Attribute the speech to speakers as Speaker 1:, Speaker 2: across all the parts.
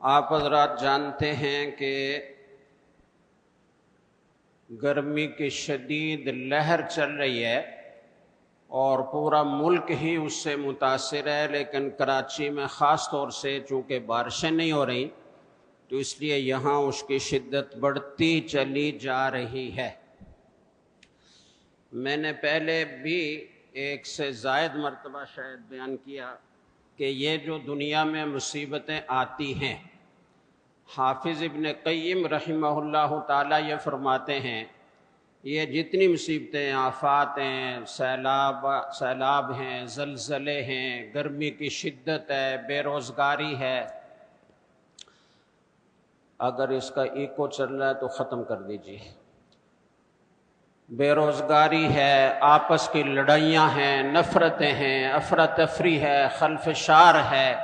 Speaker 1: آپ حضرات جانتے ہیں کہ گرمی کی شدید لہر چل رہی ہے اور پورا ملک ہی اس سے متاثر ہے، لیکن کراچی میں خاص طور سے چونکہ بارشیں نہیں ہو رہی تو اس لیے یہاں اس کی شدت بڑھتی چلی جا رہی ہے۔ میں نے پہلے بھی ایک سے زائد مرتبہ شاید بیان کیا کہ یہ جو دنیا میں مصیبتیں آتی ہیں، حافظ ابن قیم رحمہ اللہ تعالیٰ یہ فرماتے ہیں یہ جتنی مصیبتیں، آفات ہیں، سیلاب ہیں، زلزلے ہیں، گرمی کی شدت ہے، بے روزگاری ہے، اگر اس کا ایکو چل رہا ہے تو ختم کر دیجیے، بے روزگاری ہے، آپس کی لڑائیاں ہیں، نفرتیں ہیں، افراتفری ہے، خلفشار ہے،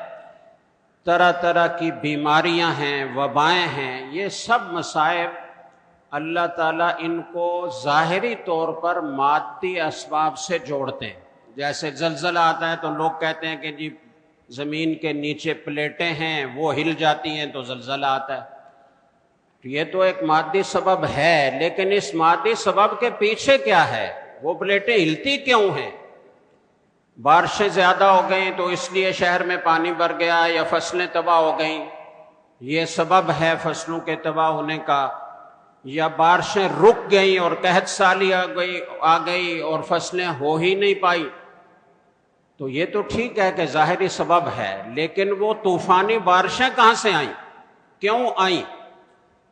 Speaker 1: طرح طرح کی بیماریاں ہیں، وبائیں ہیں، یہ سب مصائب اللہ تعالیٰ ان کو ظاہری طور پر مادی اسباب سے جوڑتے ہیں۔ جیسے زلزلہ آتا ہے تو لوگ کہتے ہیں کہ جی زمین کے نیچے پلیٹیں ہیں وہ ہل جاتی ہیں تو زلزلہ آتا ہے، یہ تو ایک مادی سبب ہے، لیکن اس مادی سبب کے پیچھے کیا ہے؟ وہ پلیٹیں ہلتی کیوں ہیں؟ بارشیں زیادہ ہو گئیں تو اس لیے شہر میں پانی بھر گیا، یا فصلیں تباہ ہو گئیں، یہ سبب ہے فصلوں کے تباہ ہونے کا، یا بارشیں رک گئیں اور قحط سالی آ گئی اور فصلیں ہو ہی نہیں پائی، تو یہ تو ٹھیک ہے کہ ظاہری سبب ہے، لیکن وہ طوفانی بارشیں کہاں سے آئیں؟ کیوں آئیں؟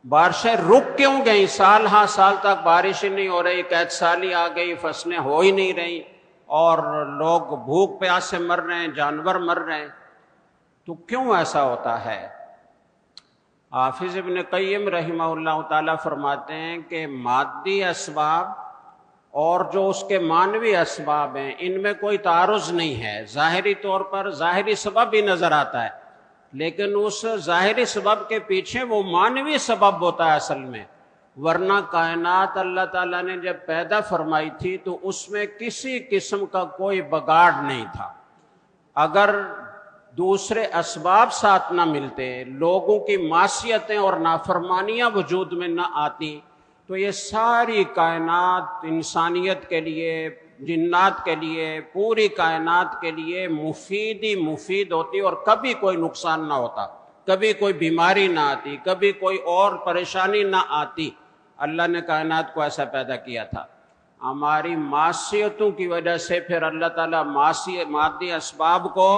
Speaker 1: بارشیں رک کیوں گئیں؟ سال ہاں سال تک بارش ہی نہیں ہو رہی، قحط سالی آ گئی، فصلیں ہو ہی نہیں رہی اور لوگ بھوک پیاس سے مر رہے ہیں، جانور مر رہے ہیں، تو کیوں ایسا ہوتا ہے؟ حافظ ابن قیم رحمہ اللہ تعالیٰ فرماتے ہیں کہ مادی اسباب اور جو اس کے معنوی اسباب ہیں ان میں کوئی تعارض نہیں ہے، ظاہری طور پر ظاہری سبب بھی نظر آتا ہے، لیکن اس ظاہری سبب کے پیچھے وہ معنوی سبب ہوتا ہے اصل میں، ورنہ کائنات اللہ تعالیٰ نے جب پیدا فرمائی تھی تو اس میں کسی قسم کا کوئی بگاڑ نہیں تھا۔ اگر دوسرے اسباب ساتھ نہ ملتے، لوگوں کی معصیتیں اور نافرمانیاں وجود میں نہ آتی تو یہ ساری کائنات انسانیت کے لیے، جنات کے لیے، پوری کائنات کے لیے مفید ہی مفید ہوتی اور کبھی کوئی نقصان نہ ہوتا، کبھی کوئی بیماری نہ آتی، کبھی کوئی اور پریشانی نہ آتی۔ اللہ نے کائنات کو ایسا پیدا کیا تھا، ہماری معصیتوں کی وجہ سے پھر اللہ تعالیٰ مادی اسباب کو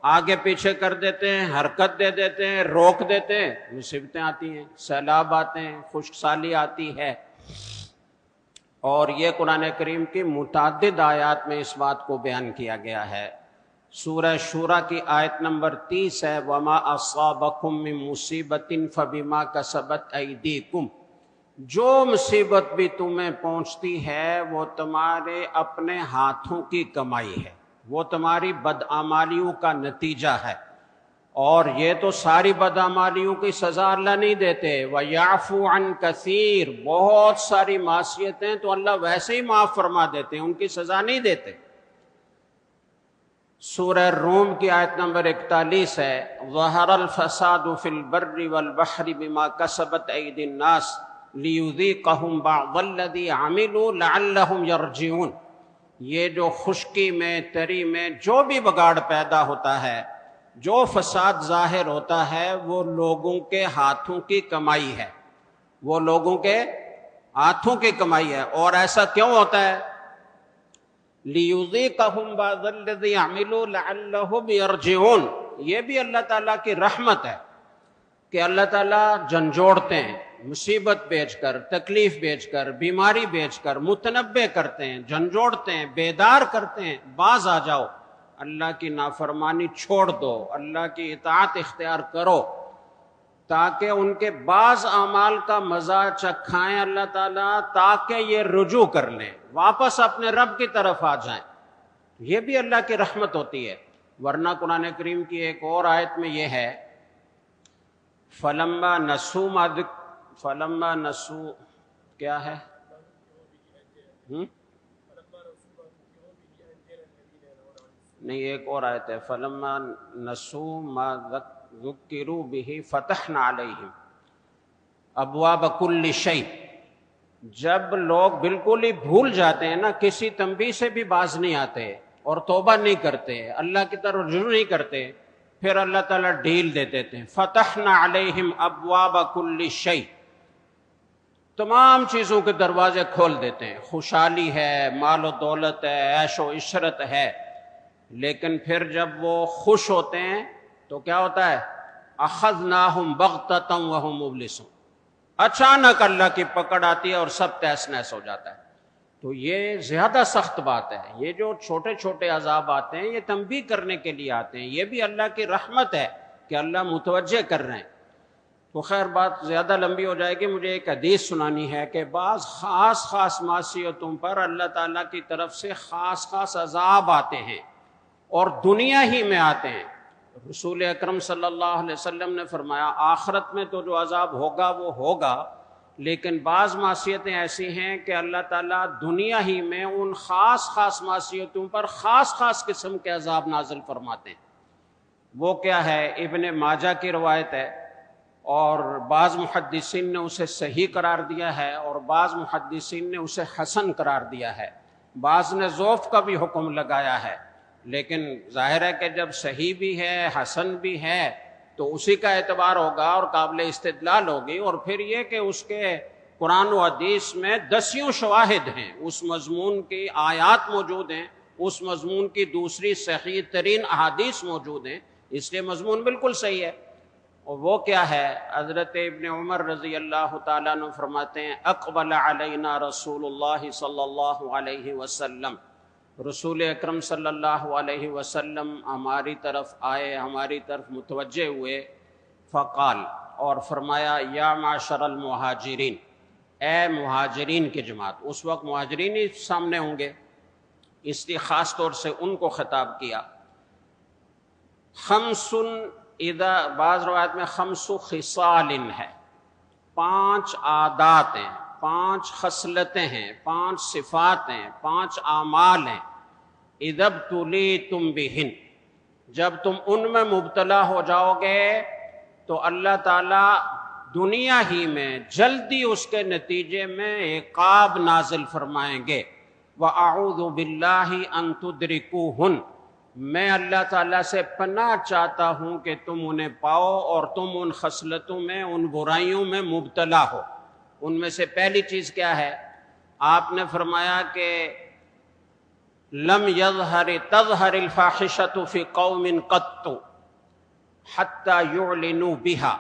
Speaker 1: آگے پیچھے کر دیتے ہیں، حرکت دے دیتے ہیں، روک دیتے ہیں، مصیبتیں آتی ہیں، سیلاب آتے ہیں، خشک سالی آتی ہے۔ اور یہ قرآن کریم کی متعدد آیات میں اس بات کو بیان کیا گیا ہے۔ سورہ شورى کی آیت نمبر 30 ہے، وَمَا أَصَابَكُم مِّن مُّصِيبَةٍ فَبِمَا كَسَبَتْ أَيْدِيكُمْ، جو مصیبت بھی تمہیں پہنچتی ہے وہ تمہارے اپنے ہاتھوں کی کمائی ہے، وہ تمہاری بدعمالیوں کا نتیجہ ہے، اور یہ تو ساری بدعمالیوں کی سزا اللہ نہیں دیتے، وَيَعْفُو عَنْ كَثِيرٍ، بہت ساری معصیتیں تو اللہ ویسے ہی معاف فرما دیتے ہیں، ان کی سزا نہیں دیتے۔ سورہ روم کی آیت نمبر 41 ہے، ظَهَرَ الْفَسَادُ فِي الْبَرِّ وَالْبَحْرِ بِمَا كَسَبَتْ أَيْدِي النَّاسِ لِيُذِيقَهُمْ بَعْضَ الَّذِي عَمِلُوا لَعَلَّهُمْ يَرْجِعُونَ، یہ جو خشکی میں، تری میں جو بھی بگاڑ پیدا ہوتا ہے، جو فساد ظاہر ہوتا ہے، وہ لوگوں کے ہاتھوں کی کمائی ہے، وہ لوگوں کے ہاتھوں کی کمائی ہے۔ اور ایسا کیوں ہوتا ہے؟ لِيُذِيقَهُمْ بَعْضَ الَّذِي عَمِلُوا لَعَلَّهُمْ يَرْجِعُونَ، یہ بھی اللہ تعالیٰ کی رحمت ہے کہ اللہ تعالیٰ جھنجھوڑتے ہیں، مصیبت بیچ کر، تکلیف بیچ کر، بیماری بیچ کر متنبہ کرتے ہیں، جھنجھوڑتے ہیں، بیدار کرتے ہیں، باز آ جاؤ، اللہ کی نافرمانی چھوڑ دو، اللہ کی اطاعت اختیار کرو، تاکہ ان کے بعض اعمال کا مزہ چکھائیں اللہ تعالیٰ، تاکہ یہ رجوع کر لیں، واپس اپنے رب کی طرف آ جائیں۔ یہ بھی اللہ کی رحمت ہوتی ہے، ورنہ قرآن کریم کی ایک اور آیت میں یہ ہے، فَلَمَّا نَسُوا کیا ہے؟ نہیں، ایک اور آیت ہے، فَلَمَّا نَسُوا ذکروا بہ فتحنا علیہم ابواب کل شیء. جب لوگ بالکل ہی بھول جاتے ہیں نا، کسی تنبیہ سے بھی باز نہیں آتے اور توبہ نہیں کرتے، اللہ کی طرف رجوع نہیں کرتے، پھر اللہ تعالیٰ ڈھیل دے دیتے ہیں. فتحنا علیہم ابواب کل شیء، تمام چیزوں کے دروازے کھول دیتے ہیں. خوشحالی ہے، مال و دولت ہے، عیش و عشرت ہے، لیکن پھر جب وہ خوش ہوتے ہیں تو کیا ہوتا ہے؟ اخذناہم بغتۃ وہم مبلسون، اچانک اللہ کی پکڑ آتی ہے اور سب تہس نہس ہو جاتا ہے. تو یہ زیادہ سخت بات ہے. یہ جو چھوٹے چھوٹے عذاب آتے ہیں یہ تنبیہ کرنے کے لیے آتے ہیں، یہ بھی اللہ کی رحمت ہے کہ اللہ متوجہ کر رہے ہیں. تو خیر بات زیادہ لمبی ہو جائے گی، مجھے ایک حدیث سنانی ہے کہ بعض خاص معصیتوں پر اللہ تعالیٰ کی طرف سے خاص عذاب آتے ہیں اور دنیا ہی میں آتے ہیں. رسول اکرم صلی اللہ علیہ وسلم نے فرمایا آخرت میں تو جو عذاب ہوگا وہ ہوگا، لیکن بعض معصیتیں ایسی ہیں کہ اللہ تعالیٰ دنیا ہی میں ان خاص معصیتوں پر خاص قسم کے عذاب نازل فرماتے ہیں. وہ کیا ہے؟ ابن ماجہ کی روایت ہے، اور بعض محدثین نے اسے صحیح قرار دیا ہے اور بعض محدثین نے اسے حسن قرار دیا ہے، بعض نے ضعف کا بھی حکم لگایا ہے. لیکن ظاہر ہے کہ جب صحیح بھی ہے حسن بھی ہے تو اسی کا اعتبار ہوگا اور قابل استدلال ہوگی. اور پھر یہ کہ اس کے قرآن و حدیث میں دسیوں شواہد ہیں، اس مضمون کی آیات موجود ہیں، اس مضمون کی دوسری صحیح ترین احادیث موجود ہیں، اس لیے مضمون بالکل صحیح ہے. اور وہ کیا ہے؟ حضرت ابن عمر رضی اللہ تعالیٰ عنہ فرماتے ہیں اقبل علینا رسول اللہ صلی اللہ علیہ وسلم، رسول اکرم صلی اللہ علیہ وسلم ہماری طرف آئے، ہماری طرف متوجہ ہوئے. فقال، اور فرمایا یا معشر المہاجرین، اے مہاجرین کی جماعت. اس وقت مہاجرین ہی سامنے ہوں گے، اس لیے خاص طور سے ان کو خطاب کیا. خمس اذا، بعض روایت میں خمس خصال ہے، 5 عادات ہیں، 5 خصلتیں ہیں، 5 صفات ہیں، 5 اعمال ہیں. اذا ابتلیتم بہن، جب تم ان میں مبتلا ہو جاؤ گے تو اللہ تعالیٰ دنیا ہی میں جلدی اس کے نتیجے میں عقاب نازل فرمائیں گے. وَأَعُوذُ بِاللَّهِ أَن تُدْرِكُوهُنَّ، میں اللہ تعالیٰ سے پناہ چاہتا ہوں کہ تم انہیں پاؤ اور تم ان خصلتوں میں، ان برائیوں میں مبتلا ہو. ان میں سے پہلی چیز کیا ہے؟ آپ نے فرمایا کہ لم تظہر الفاحشۃ فی قوم قط حتی یعلنوا بها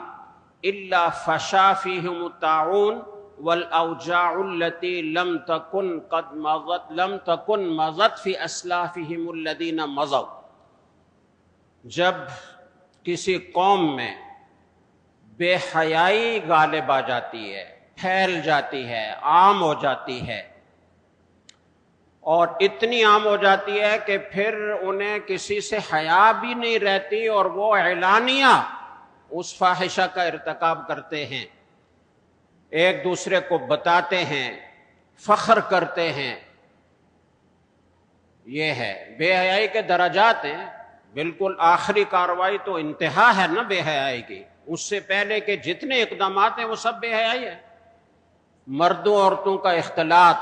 Speaker 1: الا فشا فیہم الطاعون والاوجاع التي لم تكن مضت فی اسلافہم الذین مضوا. جب کسی قوم میں بے حیائی غالب آ جاتی ہے، پھیل جاتی ہے، عام ہو جاتی ہے، اور اتنی عام ہو جاتی ہے کہ پھر انہیں کسی سے حیا بھی نہیں رہتی اور وہ اعلانیہ اس فاحشہ کا ارتکاب کرتے ہیں، ایک دوسرے کو بتاتے ہیں، فخر کرتے ہیں. یہ ہے بے حیائی کے درجات ہیں. بالکل آخری کارروائی تو انتہا ہے نا بے حیائی کی، اس سے پہلے کے جتنے اقدامات ہیں وہ سب بے حیائی ہے. مردوں عورتوں کا اختلاط،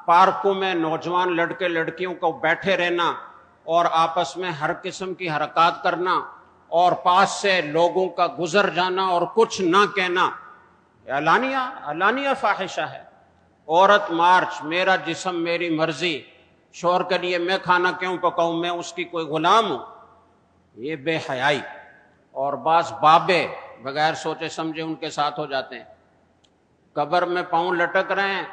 Speaker 1: پارکوں میں نوجوان لڑکے لڑکیوں کو بیٹھے رہنا اور آپس میں ہر قسم کی حرکات کرنا، اور پاس سے لوگوں کا گزر جانا اور کچھ نہ کہنا، علانیہ فاحشہ ہے. عورت مارچ، میرا جسم میری مرضی، شوہر کے لیے میں کھانا کیوں پکاؤں، میں اس کی کوئی غلام ہوں، یہ بے حیائی. اور بعض بابے بغیر سوچے سمجھے ان کے ساتھ ہو جاتے ہیں، قبر میں پاؤں لٹک رہے ہیں،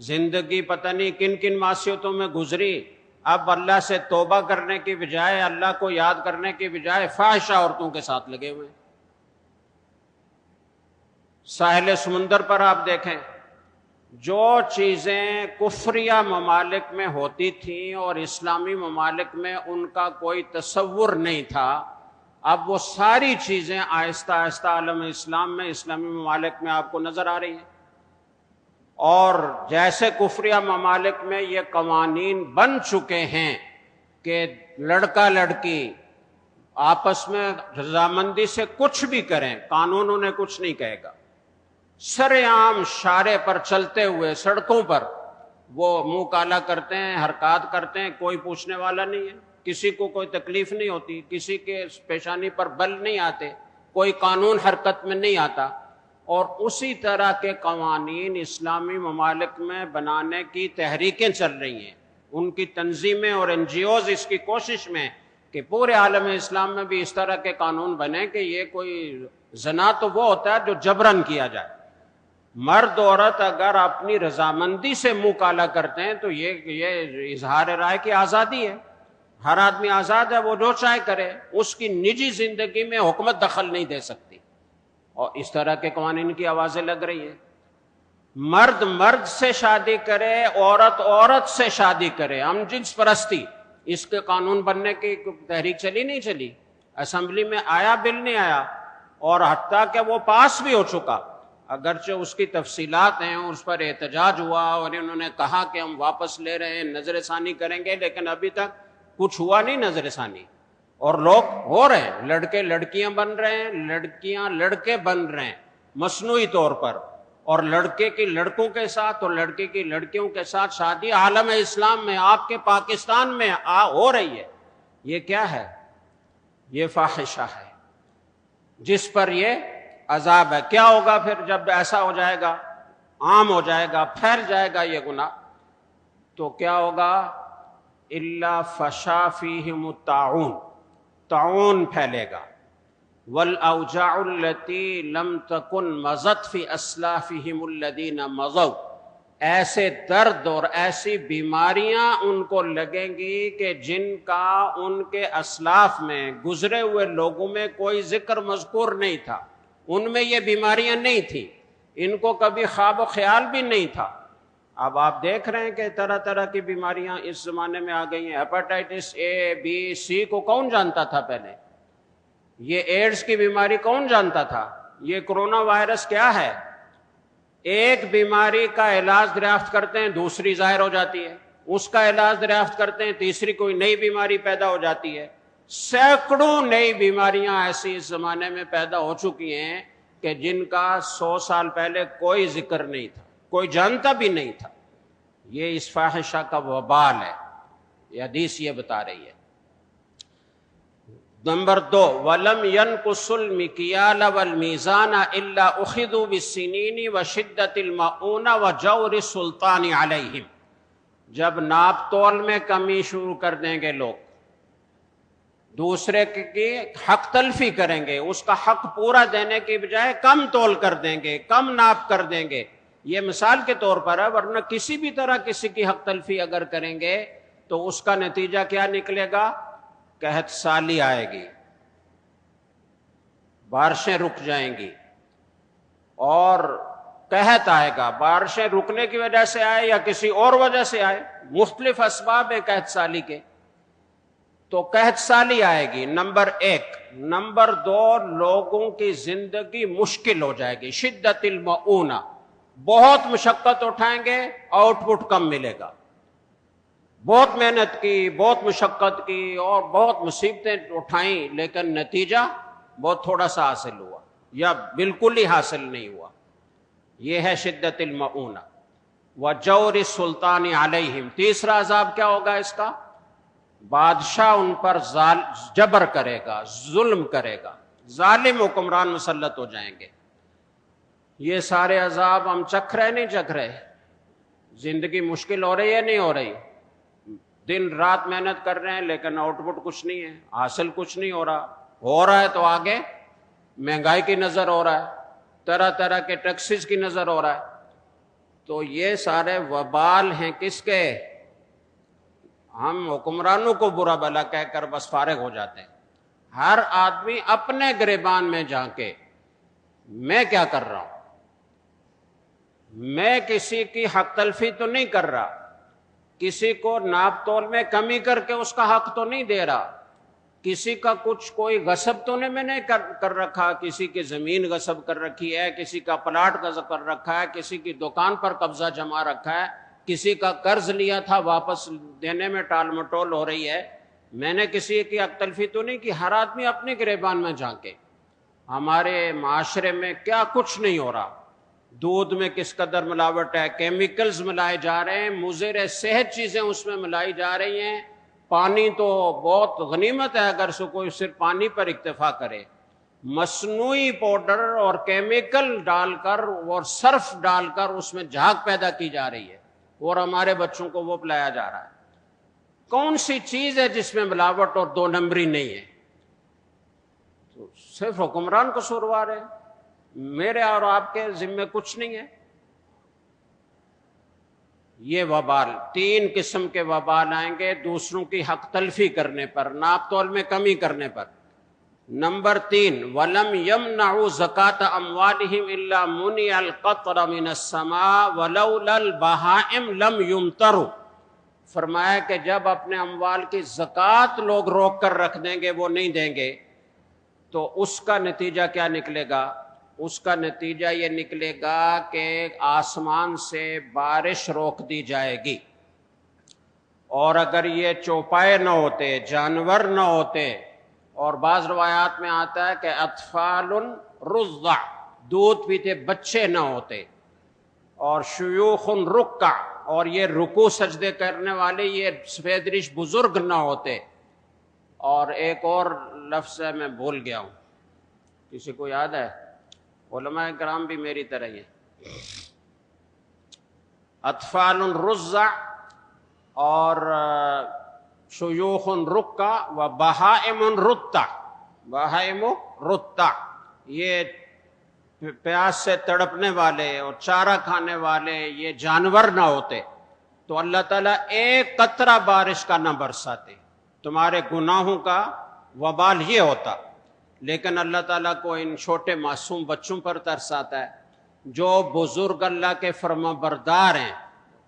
Speaker 1: زندگی پتہ نہیں کن کن معصیتوں میں گزری، اب اللہ سے توبہ کرنے کی بجائے، اللہ کو یاد کرنے کی بجائے فاحشہ عورتوں کے ساتھ لگے ہوئے. ساحل سمندر پر آپ دیکھیں، جو چیزیں کفریہ ممالک میں ہوتی تھیں اور اسلامی ممالک میں ان کا کوئی تصور نہیں تھا، اب وہ ساری چیزیں آہستہ آہستہ عالم اسلام میں، اسلامی ممالک میں آپ کو نظر آ رہی ہیں. اور جیسے کفریہ ممالک میں یہ قوانین بن چکے ہیں کہ لڑکا لڑکی آپس میں رضامندی سے کچھ بھی کریں، قانون انہیں کچھ نہیں کہے گا۔ سر عام شارع پر چلتے ہوئے سڑکوں پر وہ منہ کالا کرتے ہیں، حرکات کرتے ہیں، کوئی پوچھنے والا نہیں ہے، کسی کو کوئی تکلیف نہیں ہوتی، کسی کے پیشانی پر بل نہیں آتے، کوئی قانون حرکت میں نہیں آتا۔ اور اسی طرح کے قوانین اسلامی ممالک میں بنانے کی تحریکیں چل رہی ہیں، ان کی تنظیمیں اور این جی اوز اس کی کوشش میں کہ پورے عالم اسلام میں بھی اس طرح کے قانون بنے کہ یہ کوئی زنا تو وہ ہوتا ہے جو جبرن کیا جائے، مرد عورت اگر اپنی رضامندی سے منہ کالا کرتے ہیں تو یہ اظہار رائے کی آزادی ہے، ہر آدمی آزاد ہے، وہ جو چاہے کرے، اس کی نجی زندگی میں حکومت دخل نہیں دے سکتی۔ اور اس طرح کے قوانین کی آوازیں لگ رہی ہیں، مرد مرد سے شادی کرے، عورت عورت سے شادی کرے، ہم جنس پرستی، اس کے قانون بننے کی تحریک چلی نہیں چلی، اسمبلی میں آیا، بل نہیں آیا، اور حتیٰ کہ وہ پاس بھی ہو چکا، اگرچہ اس کی تفصیلات ہیں، اس پر احتجاج ہوا اور انہوں نے کہا کہ ہم واپس لے رہے ہیں، نظر ثانی کریں گے، لیکن ابھی تک کچھ ہوا نہیں نظر ثانی، اور لوگ ہو رہے ہیں، لڑکے لڑکیاں بن رہے ہیں، لڑکیاں لڑکے بن رہے ہیں مصنوعی طور پر، اور لڑکے کی لڑکوں کے ساتھ اور لڑکے کی لڑکیوں کے ساتھ شادی عالم اسلام میں، آپ کے پاکستان میں ہو رہی ہے۔ یہ کیا ہے؟ یہ فاحشہ ہے جس پر یہ عذاب ہے۔ کیا ہوگا پھر جب ایسا ہو جائے گا، عام ہو جائے گا، پھیل جائے گا یہ گناہ، تو کیا ہوگا؟ الا فشا فیہم الطاعون، طاعون پھیلے گا، والاوجاع التي لم تكن مضت في اسلافهم الذين مضوا، ایسے درد اور ایسی بیماریاں ان کو لگیں گی کہ جن کا ان کے اسلاف میں، گزرے ہوئے لوگوں میں کوئی ذکر مذکور نہیں تھا، ان میں یہ بیماریاں نہیں تھیں، ان کو کبھی خواب و خیال بھی نہیں تھا۔ اب آپ دیکھ رہے ہیں کہ طرح طرح کی بیماریاں اس زمانے میں آ گئی ہیں، ہیپاٹائٹس اے بی سی کو کون جانتا تھا پہلے؟ یہ ایڈز کی بیماری کون جانتا تھا؟ یہ کرونا وائرس کیا ہے؟ ایک بیماری کا علاج دریافت کرتے ہیں، دوسری ظاہر ہو جاتی ہے، اس کا علاج دریافت کرتے ہیں، تیسری کوئی نئی بیماری پیدا ہو جاتی ہے۔ سینکڑوں نئی بیماریاں ایسی اس زمانے میں پیدا ہو چکی ہیں کہ جن کا 100 سال پہلے کوئی ذکر نہیں تھا، کوئی جانتا بھی نہیں تھا۔ یہ اس فاحشہ کا وبال ہے، یہ حدیث یہ بتا رہی ہے۔ نمبر 2، وَلَمْ يَنْقُصُ الْمِكْيَالَ وَالْمِيزَانَ إِلَّا أُخِذُوا بِالسِّنِينِ وَشِدَّةِ الْمَعُونَ وَجَوْرِ السُّلْطَانِ عَلَيْهِمْ، جب ناپ تول میں کمی شروع کر دیں گے لوگ، دوسرے کی حق تلفی کریں گے، اس کا حق پورا دینے کی بجائے کم تول کر دیں گے، کم ناپ کر دیں گے، یہ مثال کے طور پر ہے، ورنہ کسی بھی طرح کسی کی حق تلفی اگر کریں گے تو اس کا نتیجہ کیا نکلے گا؟ قحط سالی آئے گی، بارشیں رک جائیں گی، اور قحط آئے گا۔ بارشیں رکنے کی وجہ سے آئے یا کسی اور وجہ سے آئے، مختلف اسباب ہیں قحط سالی کے، تو قحط سالی آئے گی، نمبر 1۔ نمبر 2، لوگوں کی زندگی مشکل ہو جائے گی، شدت المعونہ، بہت مشقت اٹھائیں گے، آؤٹ پٹ کم ملے گا، بہت محنت کی، بہت مشقت کی اور بہت مصیبتیں اٹھائیں، لیکن نتیجہ بہت تھوڑا سا حاصل ہوا یا بالکل ہی حاصل نہیں ہوا۔ یہ ہے شدت المعونہ۔ وجور السلطان علیہم، تیسرا عذاب کیا ہوگا اس کا؟ بادشاہ ان پر جبر کرے گا، ظلم کرے گا، ظالم حکمران مسلط ہو جائیں گے۔ یہ سارے عذاب ہم چکھ رہے نہیں چکھ رہے؟ زندگی مشکل ہو رہی ہے نہیں ہو رہی؟ دن رات محنت کر رہے ہیں لیکن آؤٹ پٹ کچھ نہیں ہے، حاصل کچھ نہیں ہو رہا ہے تو آگے مہنگائی کی نظر ہو رہا ہے، طرح طرح کے ٹیکسز کی نظر ہو رہا ہے۔ تو یہ سارے وبال ہیں کس کے؟ ہم حکمرانوں کو برا بھلا کہہ کر بس فارغ ہو جاتے ہیں۔ ہر آدمی اپنے گریبان میں جھانکے، میں کیا کر رہا ہوں؟ میں کسی کی حق تلفی تو نہیں کر رہا، کسی کو ناپ تول میں کمی کر کے اس کا حق تو نہیں دے رہا، کسی کا کچھ کوئی غصب تو میں نے کر رکھا، کسی کی زمین غصب کر رکھی ہے، کسی کا پلاٹ غصب کر رکھا ہے، کسی کی دکان پر قبضہ جما رکھا ہے، کسی کا قرض لیا تھا واپس دینے میں ٹال مٹول ہو رہی ہے، میں نے کسی کی حق تلفی تو نہیں کی، ہر آدمی اپنے گریبان میں جھانکے۔ ہمارے معاشرے میں کیا کچھ نہیں ہو رہا، دودھ میں کس قدر ملاوٹ ہے، کیمیکلز ملائے جا رہے ہیں، مضر صحت چیزیں اس میں ملائی جا رہی ہیں۔ پانی تو بہت غنیمت ہے اگر سے کوئی صرف پانی پر اکتفا کرے، مصنوعی پاؤڈر اور کیمیکل ڈال کر اور سرف ڈال کر اس میں جھاگ پیدا کی جا رہی ہے اور ہمارے بچوں کو وہ پلایا جا رہا ہے۔ کون سی چیز ہے جس میں ملاوٹ اور دو نمبری نہیں ہے؟ تو صرف حکمران قصوروار ہے، میرے اور آپ کے ذمے کچھ نہیں ہے۔ یہ وبال، 3 قسم کے وبال آئیں گے دوسروں کی حق تلفی کرنے پر، ناپ تول میں کمی کرنے پر۔ نمبر 3، وَلَمْ يَمْنَعُوا زَكَاةَ أَمْوَالِهِمْ إِلَّا مُنِعَ الْقَطْرَ مِنَ السَّمَاءِ وَلَوْلَا الْبَهَائِمْ لَمْ يُمْطَرُوا۔ فرمایا کہ جب اپنے اموال کی زکوٰۃ لوگ روک کر رکھ دیں گے، وہ نہیں دیں گے، تو اس کا نتیجہ کیا نکلے گا؟ اس کا نتیجہ یہ نکلے گا کہ آسمان سے بارش روک دی جائے گی، اور اگر یہ چوپائے نہ ہوتے، جانور نہ ہوتے، اور بعض روایات میں آتا ہے کہ اطفال رضع، دودھ پیتے بچے نہ ہوتے، اور شیوخ رکع، اور یہ رکوع سجدے کرنے والے یہ سفید ریش بزرگ نہ ہوتے، اور ایک اور لفظ ہے میں بھول گیا ہوں، کسی کو یاد ہے؟ علماء کرام بھی میری طرح ہی ہیں۔ اطفال رضع اور شیوخ رکع و بہائم رتع، بہائم رتع، یہ پیاس سے تڑپنے والے اور چارہ کھانے والے یہ جانور نہ ہوتے تو اللہ تعالیٰ ایک قطرہ بارش کا نہ برساتے، تمہارے گناہوں کا وبال یہ ہوتا۔ لیکن اللہ تعالیٰ کو ان چھوٹے معصوم بچوں پر ترس آتا ہے جو بزرگ اللہ کے فرما بردار ہیں۔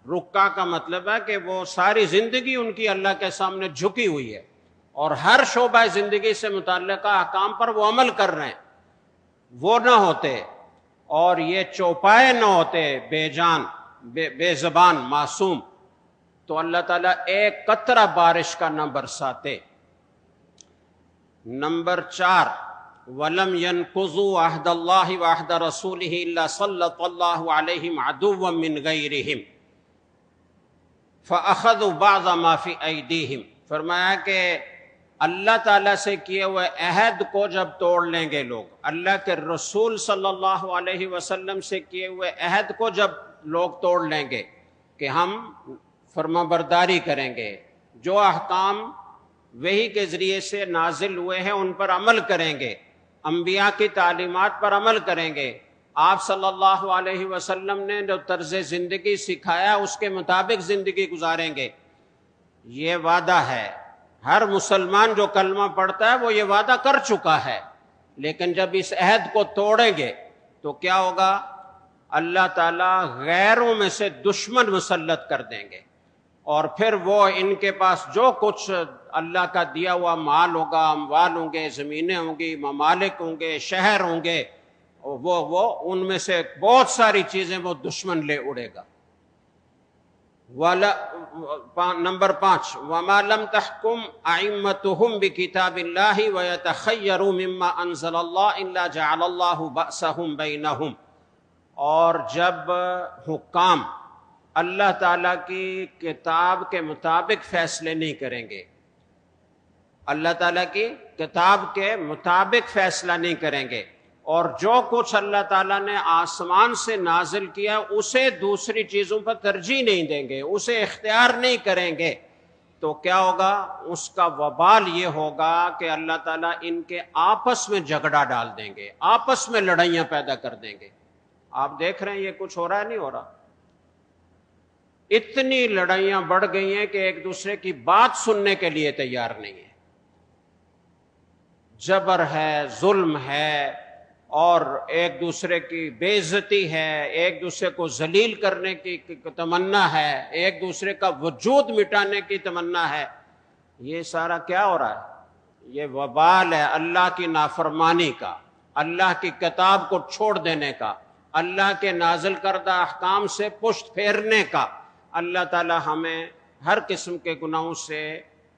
Speaker 1: رکع کا مطلب ہے کہ وہ ساری زندگی ان کی اللہ کے سامنے جھکی ہوئی ہے اور ہر شعبہ زندگی سے متعلقہ احکام پر وہ عمل کر رہے ہیں، وہ نہ ہوتے، اور یہ چوپائے نہ ہوتے، بے جان بے زبان معصوم، تو اللہ تعالیٰ ایک قطرہ بارش کا نہ برساتے۔ نمبر 4، وَلَمْ يَنْقُضُوا عَهْدَ اللَّهِ وَعَهْدَ رَسُولِهِ إِلَّا سَلَّطَ اللَّهُ عَلَيْهِمْ عَدُوًّا مِّنْ غَيْرِهِمْ فَأَخَذُوا بَعْضَ مَا فِي أَيْدِيهِمْ۔ فرمایا کہ اللہ تعالیٰ سے کیے ہوئے عہد کو جب توڑ لیں گے لوگ، اللہ کے رسول صلی اللہ علیہ وسلم سے کیے ہوئے عہد کو جب لوگ توڑ لیں گے کہ ہم فرما برداری کریں گے، جو احکام وحی کے ذریعے سے نازل ہوئے ہیں ان پر عمل کریں گے، انبیاء کی تعلیمات پر عمل کریں گے، آپ صلی اللہ علیہ وسلم نے جو طرز زندگی سکھایا اس کے مطابق زندگی گزاریں گے، یہ وعدہ ہے۔ ہر مسلمان جو کلمہ پڑھتا ہے وہ یہ وعدہ کر چکا ہے، لیکن جب اس عہد کو توڑیں گے تو کیا ہوگا؟ اللہ تعالیٰ غیروں میں سے دشمن مسلط کر دیں گے، اور پھر وہ ان کے پاس جو کچھ اللہ کا دیا ہوا مال ہوگا، اموال ہوں گے، زمینیں ہوں گی، ممالک ہوں گے، شہر ہوں گے، وہ ان میں سے بہت ساری چیزیں وہ دشمن لے اڑے گا۔ نمبر 5، وَمَا لَمْ تَحْكُمْ أَئِمَّتُهُمْ بِكِتَابِ اللَّهِ وَيَتَخَيَّرُوا مِمَّا أَنزَلَ اللَّهُ إِلَّا جَعَلَ اللَّهُ بَأْسَهُمْ بَيْنَهُمْ۔ اور جب حکام اللہ تعالیٰ کی کتاب کے مطابق فیصلے نہیں کریں گے، اللہ تعالیٰ کی کتاب کے مطابق فیصلہ نہیں کریں گے، اور جو کچھ اللہ تعالیٰ نے آسمان سے نازل کیا اسے دوسری چیزوں پر ترجیح نہیں دیں گے، اسے اختیار نہیں کریں گے، تو کیا ہوگا؟ اس کا وبال یہ ہوگا کہ اللہ تعالیٰ ان کے آپس میں جھگڑا ڈال دیں گے، آپس میں لڑائیاں پیدا کر دیں گے۔ آپ دیکھ رہے ہیں یہ کچھ ہو رہا ہے، نہیں ہو رہا؟ اتنی لڑائیاں بڑھ گئی ہیں کہ ایک دوسرے کی بات سننے کے لیے تیار نہیں ہے، جبر ہے، ظلم ہے، اور ایک دوسرے کی بے عزتی ہے، ایک دوسرے کو ذلیل کرنے کی تمنا ہے، ایک دوسرے کا وجود مٹانے کی تمنا ہے۔ یہ سارا کیا ہو رہا ہے؟ یہ وبال ہے اللہ کی نافرمانی کا، اللہ کی کتاب کو چھوڑ دینے کا، اللہ کے نازل کردہ احکام سے پشت پھیرنے کا۔ اللہ تعالی ہمیں ہر قسم کے گناہوں سے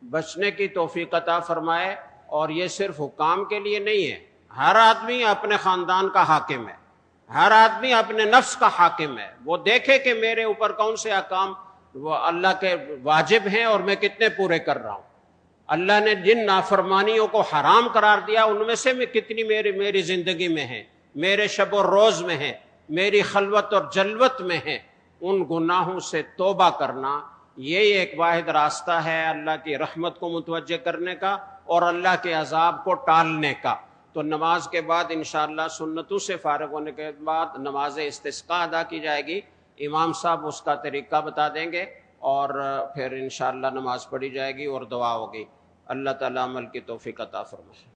Speaker 1: بچنے کی توفیق عطا فرمائے۔ اور یہ صرف حکام کے لیے نہیں ہے، ہر آدمی اپنے خاندان کا حاکم ہے، ہر آدمی اپنے نفس کا حاکم ہے۔ وہ دیکھے کہ میرے اوپر کون سے احکام وہ اللہ کے واجب ہیں اور میں کتنے پورے کر رہا ہوں۔ اللہ نے جن نافرمانیوں کو حرام قرار دیا ان میں سے میں کتنی میری زندگی میں ہے، میرے شب و روز میں ہے، میری خلوت اور جلوت میں ہے۔ ان گناہوں سے توبہ کرنا، یہ ایک واحد راستہ ہے اللہ کی رحمت کو متوجہ کرنے کا اور اللہ کے عذاب کو ٹالنے کا۔ تو نماز کے بعد انشاءاللہ سنتوں سے فارغ ہونے کے بعد نماز استسقاء ادا کی جائے گی، امام صاحب اس کا طریقہ بتا دیں گے اور پھر انشاءاللہ نماز پڑھی جائے گی اور دعا ہوگی۔ اللہ تعالیٰ عمل کی توفیق عطا فرمائے۔